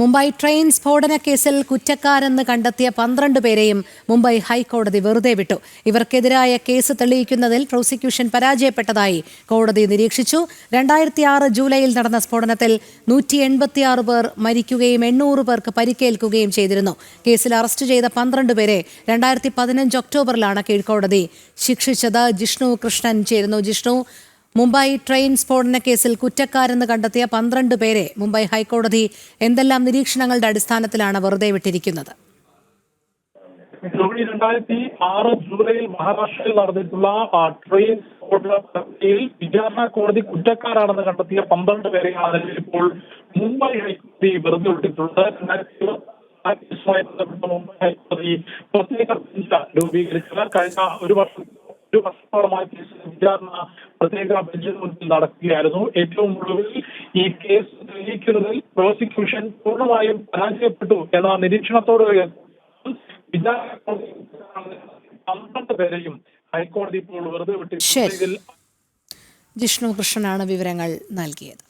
Mumbai train സ്ഫോടന കേസിൽ കുറ്റക്കാരെന്ന് കണ്ടെത്തിയ 12 പേരെയും മുംബൈ ഹൈക്കോടതി വെറുതെ വിട്ടു. ഇവർക്കെതിരായ കേസ് തെളിയിക്കുന്നതിൽ പ്രോസിക്യൂഷൻ പരാജയപ്പെട്ടതായി കോടതി നിരീക്ഷിച്ചു. 2006 ജൂലൈയിൽ നടന്ന സ്ഫോടനത്തിൽ 186 പേർ മരിക്കുകയും 800 പേർക്ക് പരിക്കേൽക്കുകയും ചെയ്തിരുന്നു. കേസിൽ അറസ്റ്റ് ചെയ്ത 12 പേരെ 2015 ഒക്ടോബറിലാണ് കീഴ്ക്കോടതി ശിക്ഷിച്ചത്. ജിഷ്ണു കൃഷ്ണൻ ചേരുന്നു. ജിഷ്ണു, മുംബൈ ട്രെയിൻ സ്ഫോടന കേസിൽ കുറ്റക്കാരെന്ന് കണ്ടെത്തിയ 12 പേരെ മുംബൈ ഹൈക്കോടതി എന്തെല്ലാം നിരീക്ഷണങ്ങളുടെ അടിസ്ഥാനത്തിലാണ് വെറുതെ വിട്ടിരിക്കുന്നത്? 2006 ജൂലൈയിൽ മഹാരാഷ്ട്രയിൽ നടന്നിട്ടുള്ള ട്രെയിൻ സ്ഫോടന പ്രക്രിയയിൽ വിചാരണ കോടതി കുറ്റക്കാരാണെന്ന് കണ്ടെത്തിയ 12 പേരെയാണ് ഇപ്പോൾ മുംബൈ ഹൈക്കോടതി വെറുതെ വിട്ടിട്ടുള്ളത്. 2020 മുംബൈ ഹൈക്കോടതി പ്രത്യേക ബെഞ്ച് രൂപീകരിച്ചത് കഴിഞ്ഞ ഒരു വർഷത്തോളമായി കേസിൽ വിചാരണ പ്രത്യേക ബെഞ്ചിന് മുന്നിൽ നടക്കുകയായിരുന്നു. ഏറ്റവും ഒടുവിൽ ഈ കേസ് തെളിയിക്കുന്നതിൽ പ്രോസിക്യൂഷൻ പൂർണ്ണമായും പരാജയപ്പെട്ടു എന്ന നിരീക്ഷണത്തോട് വിചാരണ കോടതി 12 പേരെയും ഹൈക്കോടതി ഇപ്പോൾ വെറുതെ വിട്ടിട്ടുണ്ട്. ജിഷ്ണു കൃഷ്ണനാണ് വിവരങ്ങൾ നൽകിയത്.